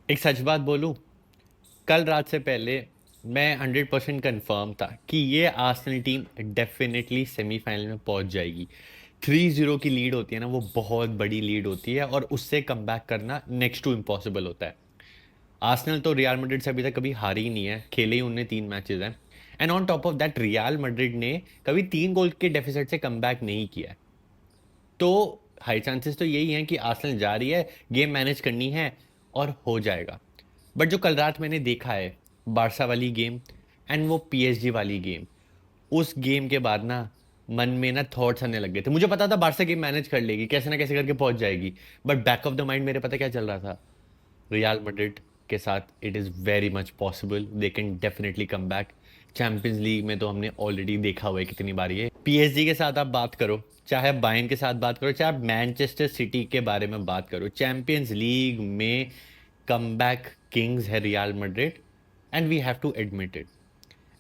एक सच बात बोलूं, कल रात से पहले मैं 100% कंफर्म था कि ये आर्सेनल टीम डेफिनेटली सेमीफाइनल में पहुंच जाएगी। 3-0 की लीड होती है ना, वो बहुत बड़ी लीड होती है और उससे कमबैक करना नेक्स्ट टू इम्पॉसिबल होता है। आर्सेनल तो रियल मैड्रिड से अभी तक कभी हारी ही नहीं है, खेले ही उनने 3 मैचेस हैं। And on top of that real Madrid ने कभी 3 गोल के डेफिसिट से कमबैक नहीं किया है। तो हाई चांसेस तो यही हैं कि आर्सेनल जा रही है, गेम मैनेज करनी है और हो जाएगा। बट जो कल रात मैंने देखा है, बारसा वाली गेम एंड वो पीएसजी वाली गेम, उस गेम के बाद ना मन में ना थॉट्स आने लग गए थे। मुझे पता था बारसा गेम मैनेज कर लेगी, कैसे ना कैसे करके पहुंच जाएगी। But back of the mind मेरे पता क्या चल रहा था, रियल मैड्रिड के साथ it is very much possible, they can definitely come back. Champions League में तो हमने ऑलरेडी देखा हुआ है कितनी बार। ये पीएसजी के साथ आप बात करो, चाहे आप बायर्न के साथ बात करो, चाहे आप मैनचेस्टर सिटी के बारे में बात करो, चैंपियंस लीग में कमबैक किंग्स है Real Madrid, and we have to admit it.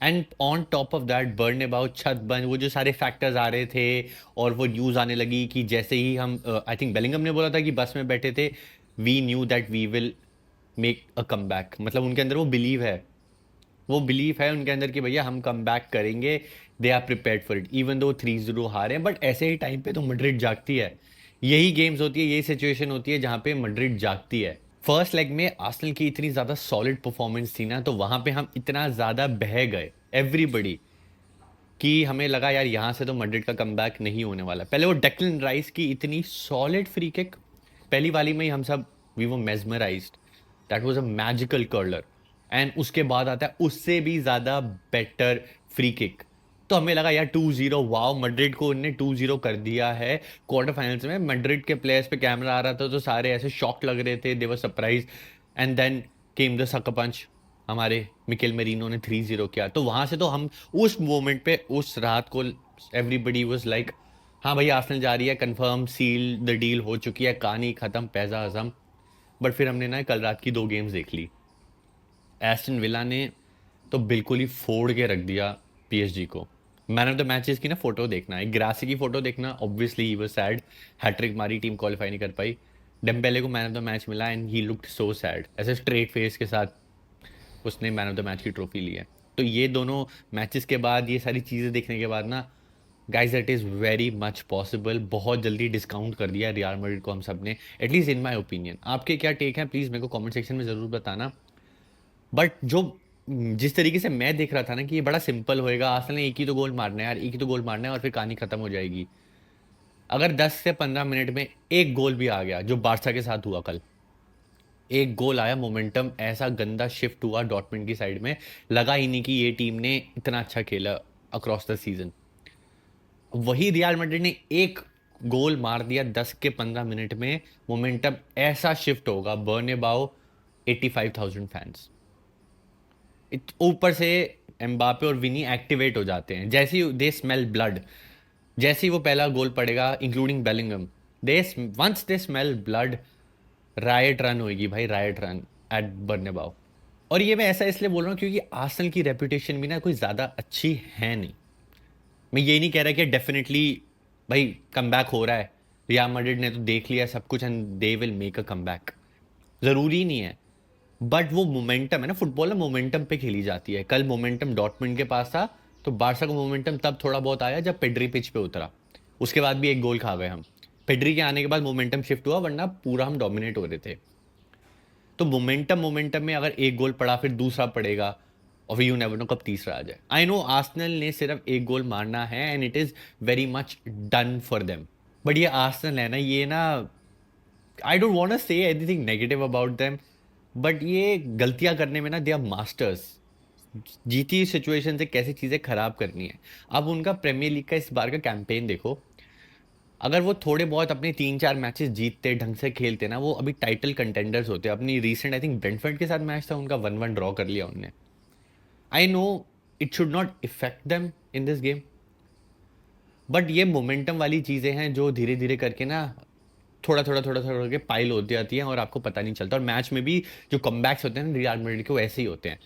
And on top of that Bernabeu, छत बंद, वो जो सारे फैक्टर्स आ रहे थे और वो न्यूज़ आने लगी कि जैसे ही हम, आई थिंक बेलिंगम ने बोला था कि बस में बैठे थे, we knew that we will make a come back. मतलब उनके अंदर वो बिलीव है, वो बिलीफ है उनके अंदर कि भैया हम कम बैक करेंगे। They are prepared for it, even though 3-0 हारे हैं, बट ऐसे ही टाइम पे तो मैड्रिड जागती है। यही गेम्स होती है, यही सिचुएशन होती है जहां पे मैड्रिड जागती है। फर्स्ट लेग में आर्सेनल की इतनी ज्यादा सॉलिड परफॉर्मेंस थी ना, तो वहां पे हम इतना ज्यादा बह गए एवरीबडी कि हमें लगा यार यहाँ से तो मैड्रिड का कमबैक नहीं होने वाला। पहले वो डेक्लन राइस की इतनी सॉलिड फ्री किक, पहली वाली में ही हम सब we were mesmerized, that was a magical curler. And उसके बाद आता है उससे भी ज्यादा बेटर फ्री किक। तो हमें लगा यार 2-0, वाओ मैड्रिड को उनने 2-0 कर दिया है। क्वार्टर फाइनल्स में मैड्रिड के प्लेयर्स पे कैमरा आ रहा था तो सारे ऐसे शॉक लग रहे थे, they were surprise. And then came the sucker punch, हमारे मिकेल मेरिनो ने 3-0 किया। तो वहां से तो हम उस मोमेंट पे, उस रात को एवरीबडी वाज लाइक, हाँ भाई आर्सेनल जा रही है, कंफर्म, सील द डील हो चुकी है, कहानी खत्म, पैसा हजम। बट फिर हमने ना कल रात की 2 गेम्स देख ली। एस्टन विला ने तो बिल्कुल ही फोड़ के रख दिया पीएसजी को। मैन ऑफ द मैचेस की ना फोटो देखना है, ग्रासी की फोटो देखना, obviously he was sad, hattrick मारी, टीम क्वालिफाई नहीं कर पाई। डेम्बेले को मैन ऑफ द मैच मिला and he looked so sad, ऐसे स्ट्रेट फेस के साथ उसने मैन ऑफ द मैच की ट्रॉफी ली है। तो ये दोनों मैचेस के बाद, ये सारी चीज़ें देखने के बाद ना, guys that is very much possible. बहुत जल्दी डिस्काउंट कर दिया रियल मैड्रिड को हम सब ने, एटलीस्ट इन माय ओपिनियन। आपके क्या टेक है, प्लीज़ मेरे को कमेंट सेक्शन में ज़रूर बताना। बट जो जिस तरीके से मैं देख रहा था ना कि ये बड़ा सिंपल होएगा, आर्सेनल ने एक ही तो गोल मारना है यार, एक ही तो गोल मारना है और फिर कहानी खत्म हो जाएगी। अगर 10 से 15 मिनट में एक गोल भी आ गया, जो बारसा के साथ हुआ कल, एक गोल आया, मोमेंटम ऐसा गंदा शिफ्ट हुआ डॉर्टमुंड की साइड में, लगा ही नहीं कि ये टीम ने इतना अच्छा खेला अक्रॉस द सीजन। वही रियल मैड्रिड ने एक गोल मार दिया 10 के 15 मिनट में, मोमेंटम ऐसा शिफ्ट होगा, बर्नेबाओ 85,000 फैंस, ऊपर से एम्बापे और विनी एक्टिवेट हो जाते हैं जैसे ही दे स्मेल ब्लड। जैसे ही वो पहला गोल पड़ेगा, including Bellingham, they once they smell blood, riot run होगी भाई, रायट रन एट बर्नेबाओ। और ये मैं ऐसा इसलिए बोल रहा हूँ क्योंकि आर्सेनल की रेपुटेशन भी ना कोई ज़्यादा अच्छी है नहीं। मैं ये नहीं कह रहा कि डेफिनेटली भाई कम बैक हो रहा है, रियल मैड्रिड ने तो देख लिया सब कुछ and they will make a come back, ज़रूरी नहीं है। बट वो मोमेंटम है ना, फुटबॉल में मोमेंटम पे खेली जाती है। कल मोमेंटम डॉर्टमुंड के पास था, तो बारसा का मोमेंटम तब थोड़ा बहुत आया जब पेड्री पिच पे उतरा। उसके बाद भी एक गोल खा गए हम। पेड्री के आने के बाद मोमेंटम शिफ्ट हुआ, वरना पूरा हम डोमिनेट हो रहे थे। तो मोमेंटम मोमेंटम में अगर एक गोल पड़ा, फिर दूसरा पड़ेगा, और फिर यू नेवर नो कब तीसरा आ जाए। आई नो आर्सेनल ने सिर्फ एक गोल मारना है and it is very much done for them. But ये आर्सेनल है ना, ये ना, I don't want to say anything negative about them, but ये गलतियां करने में ना दे आर मास्टर्स। जीती हुई सिचुएशन से कैसे चीजें खराब करनी है। अब उनका प्रीमियर लीग का इस बार का कैंपेन देखो, अगर वो थोड़े बहुत अपने 3-4 मैचेस जीतते, ढंग से खेलते ना, वो अभी टाइटल कंटेंडर्स होते। अपनी रीसेंट आई थिंक ब्रेंटफोर्ड के साथ मैच था उनका, 1-1 ड्रॉ कर लिया उनने। I know it should not effect them in this game, but ये मोमेंटम वाली चीज़ें हैं जो धीरे धीरे करके ना थोड़ा थोड़ा करके पाइल होती जाती हैं और आपको पता नहीं चलता। और मैच में भी जो कमबैक्स होते हैं ना रियल मैड्रिड के, वो ऐसे ही होते हैं।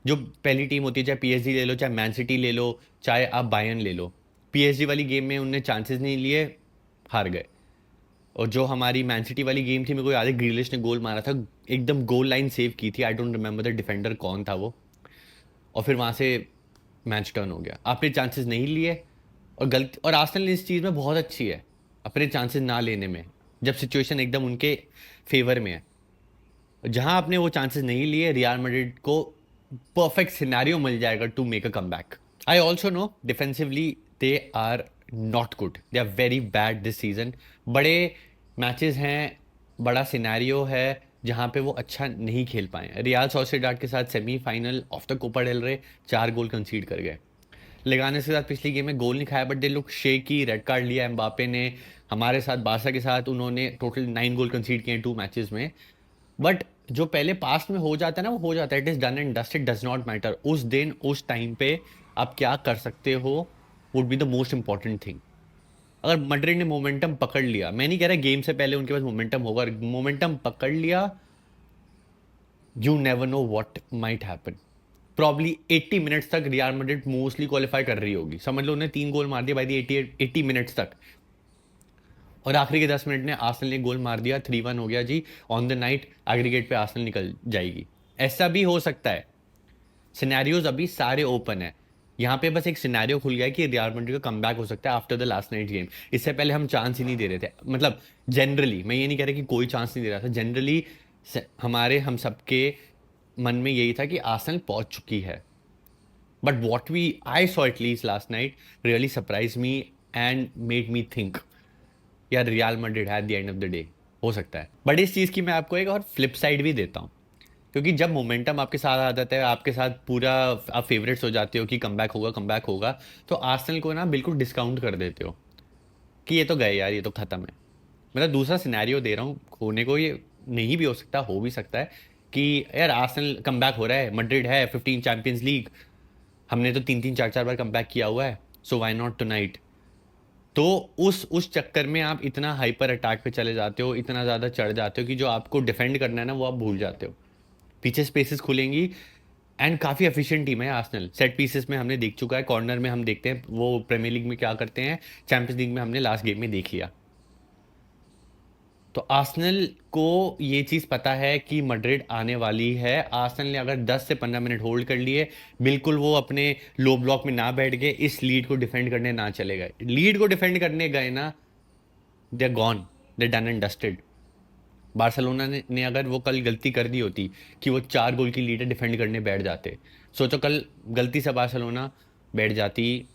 जो पहली टीम होती है, चाहे पीएसजी ले लो, चाहे मैन सिटी ले लो, चाहे आप बायर्न ले लो, पीएसजी वाली गेम में उनने चांसेस नहीं लिए, हार गए। और जो हमारी मैन सिटी वाली गेम थी, मेरे को याद है ग्रिलिश ने गोल मारा था, एकदम गोल लाइन सेव की थी। I don't remember the defender कौन था वो। और फिर वहां से मैच टर्न हो गया। आपने चांसेस नहीं लिए, और गलती, और आर्सेनल इस चीज़ में बहुत अच्छी है, अपने चांसेस ना लेने में, जब सिचुएशन एकदम उनके फेवर में है। जहां आपने वो चांसेस नहीं लिए, रियल मैड्रिड को परफेक्ट सिनेरियो मिल जाएगा to make a comeback. I also know defensively they are not good, they are very bad this season. बड़े मैचेस हैं, बड़ा सिनेरियो है, जहां पे वो अच्छा नहीं खेल पाए। रियाल सोसिएडाड के साथ semifinal of the Copa del Rey 4 गोल कंसीड कर गए। लेगानेस के साथ पिछली गेम में गोल नहीं खाया, but they look shaky, red card लिया एम्बापे ने। हमारे साथ बारसा के साथ उन्होंने टोटल 9 गोल कंसीड किए 2 मैचेस में। बट जो पहले पास्ट में हो जाता है ना, वो हो जाता है, it is done and dust, it does not matter. उस दिन उस टाइम पे आप क्या कर सकते हो would be the most important thing. अगर मैड्रिड ने मोमेंटम पकड़ लिया, मैं नहीं कह रहा गेम से पहले उनके पास मोमेंटम होगा, मोमेंटम पकड़ लिया, you never know what might happen. Probably 80 minutes तक रियल मैड्रिड मोस्टली क्वालिफाई कर रही होगी। समझ लो उन्हें 3 गोल मार दिया बाई दी 80 मिनट्स तक, और आखिरी के 10 मिनट में आर्सेनल ने गोल मार दिया, 3-1 हो गया जी। ऑन द नाइट एग्रीगेट पे आर्सेनल निकल जाएगी। ऐसा भी हो सकता है। सिनेरियोज अभी सारे ओपन है। यहाँ पे बस एक सिनेरियो खुल गया है कि रियल मैड्रिड का कमबैक हो सकता है after the last night game. इससे पहले हम चांस ही नहीं दे रहे थे, मतलब जनरली, मैं ये नहीं कह रहा कि कोई चांस नहीं दे रहा था, जनरली हमारे हम सबके मन में यही था कि आर्सेनल पहुंच चुकी है। But what we I saw at least last night really surprise me and made me think, यार रियल मैड्रिड है at the end of the day, हो सकता है। बट इस चीज़ की मैं आपको एक और फ्लिप साइड भी देता हूँ, क्योंकि जब मोमेंटम आपके साथ आ जाता है, आपके साथ पूरा आप फेवरेट्स हो जाते हो कि कमबैक होगा कमबैक होगा, तो आर्सेनल को ना बिल्कुल डिस्काउंट कर देते हो कि ये तो गए यार, ये तो खत्म है। मतलब दूसरा सिनेरियो दे रहा हूँ, होने को ये नहीं भी हो सकता, हो भी सकता है कि यार आर्सेनल कमबैक हो रहा है, मैड्रिड है 15 चैंपियंस लीग, हमने तो 3-3 4-4 बार कमबैक किया हुआ है, सो व्हाई नॉट टुनाइट। तो उस चक्कर में आप इतना हाइपर अटैक पे चले जाते हो, इतना ज़्यादा चढ़ जाते हो कि जो आपको डिफेंड करना है ना, वो आप भूल जाते हो। पीछे स्पेसेस खुलेंगी, एंड काफ़ी एफिशिएंट टीम है आर्सेनल। सेट पीसेस में हमने देख चुका है, कॉर्नर में हम देखते हैं वो प्रीमियर लीग में क्या करते हैं, चैंपियंस लीग में हमने लास्ट गेम में देख लिया। तो आर्सेनल को ये चीज़ पता है कि मैड्रिड आने वाली है। आर्सेनल ने अगर 10 से 15 मिनट होल्ड कर लिए, बिल्कुल वो अपने लो ब्लॉक में ना बैठ गए, इस लीड को डिफेंड करने ना चले गए, लीड को डिफेंड करने गए ना, they are gone, they done and dusted. Barcelona ने अगर वो कल गलती कर दी होती कि वो 4 गोल की लीड डिफेंड करने बैठ जाते, सोचो कल गलती से बार्सिलोना बैठ जाती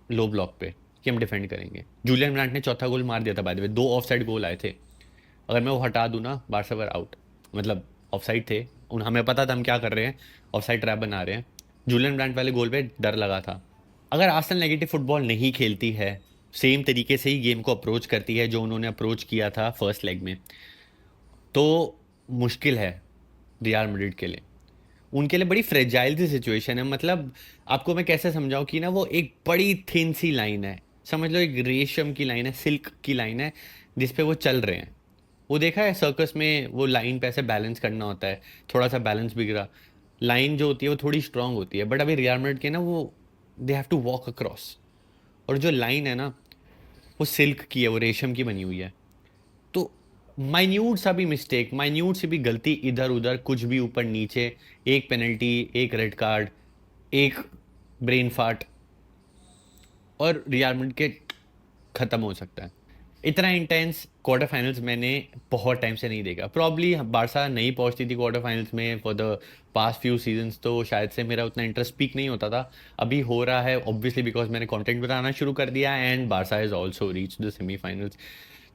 लो ब्लॉक पे कि हम डिफेंड करेंगे। जूलियन ब्रांट ने चौथा गोल मार दिया था, बाय द वे 2 ऑफसाइड गोल आए थे। अगर मैं वो हटा दूँ ना, बारसा वर आउट, मतलब ऑफसाइड थे उन, हमें पता था हम क्या कर रहे हैं, ऑफसाइड ट्रैप बना रहे हैं। जूलियन ब्रांट वाले गोल पे डर लगा था। अगर आर्सेनल नेगेटिव फुटबॉल नहीं खेलती है, सेम तरीके से ही गेम को अप्रोच करती है जो उन्होंने अप्रोच किया था फर्स्ट लेग में, तो मुश्किल है रियल मैड्रिड के लिए। उनके लिए बड़ी फ्रेजाइल सी सिचुएशन है। मतलब आपको मैं कैसे समझाऊं कि ना, वो एक बड़ी थिन सी लाइन है, समझ लो एक रेशम की लाइन है, सिल्क की लाइन है, जिस पे वो चल रहे हैं। वो देखा है सर्कस में, वो लाइन पे ऐसे बैलेंस करना होता है, थोड़ा सा बैलेंस बिगड़ा, लाइन जो होती है वो थोड़ी स्ट्रांग होती है, बट अभी रियल मैड्रिड के ना वो they have to walk across, और जो लाइन है ना, वो सिल्क की है, वो रेशम की बनी हुई है। तो माइन्यूट सा भी मिस्टेक, माइन्यूट सी भी गलती इधर उधर, कुछ भी ऊपर नीचे, एक पेनल्टी, एक रेड कार्ड, एक ब्रेन फाट, और रियल मैड्रिड के खत्म हो सकता है। इतना इंटेंस क्वार्टर फाइनल्स मैंने बहुत टाइम से नहीं देखा। प्रॉब्ली बारसा नहीं पहुंचती थी क्वार्टर फाइनल्स में for the past few seasons, तो शायद से मेरा उतना इंटरेस्ट पीक नहीं होता था। अभी हो रहा है ऑब्वियसली बिकॉज मैंने कंटेंट बनाना शुरू कर दिया, and Barca has also reach the semifinals.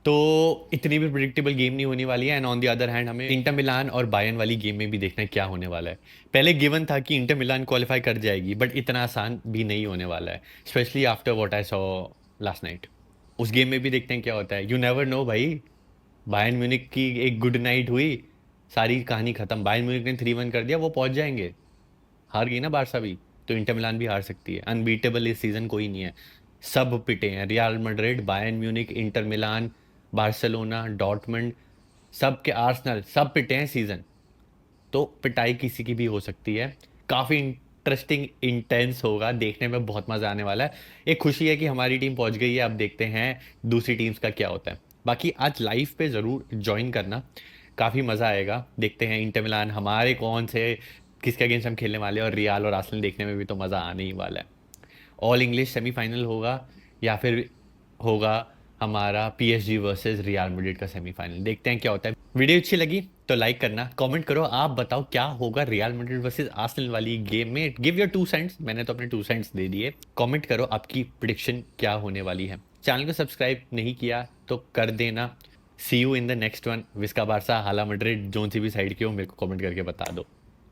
तो इतनी भी प्रिडिक्टेबल गेम नहीं होने वाली है। And on the other hand हमें इंटर मिलान और बायर्न वाली गेम में भी देखना है क्या होने वाला है। पहले गिवन था कि इंटर मिलान क्वालिफाई कर जाएगी, बट इतना आसान भी नहीं होने वाला है, specially after what I saw last night. उस गेम में भी देखते हैं क्या होता है, यू नेवर नो भाई। बायर्न म्यूनिख की एक गुड नाइट हुई, सारी कहानी खत्म। बायर्न म्यूनिख ने 3-1 कर दिया, वो पहुंच जाएंगे। हार गई ना बारसा भी, तो इंटर मिलान भी हार सकती है। अनबीटेबल इस सीजन कोई नहीं है, सब पिटे हैं, real Madrid, Bayern Munich, Inter Milan, Barcelona, Dortmund, सब के आर्सेनल, सब पिटे हैं सीजन। तो पिटाई किसी की भी हो सकती है। काफ़ी इंटरेस्टिंग इंटेंस होगा, देखने में बहुत मज़ा आने वाला है। एक खुशी है कि हमारी टीम पहुंच गई है, अब देखते हैं दूसरी टीम्स का क्या होता है। बाकी आज लाइव पे ज़रूर ज्वाइन करना, काफ़ी मज़ा आएगा। देखते हैं इंटर मिलान हमारे कौन से किसके अगेंस्ट हम खेलने वाले हैं, और रियाल और आर्सेनल देखने में भी तो मज़ा आने ही वाला है। ऑल इंग्लिश सेमीफाइनल होगा या फिर होगा हमारा पीएसजी वर्सेस रियल मैड्रिड का सेमीफाइनल। देखते हैं क्या होता है। वीडियो अच्छी लगी तो लाइक करना, कमेंट करो, आप बताओ क्या होगा रियल मैड्रिड वर्सेस आर्सेनल वाली गेम में। गिव योर 2 सेंट्स, मैंने तो अपने 2 सेंट्स दे दिए। कमेंट करो आपकी प्रिडिक्शन क्या होने वाली है। चैनल को सब्सक्राइब नहीं किया तो कर देना। See you in the next one. विस्का बारसा, हाला मैड्रिड, जोन सी भी साइड की हो मेरे को कमेंट करके बता दो।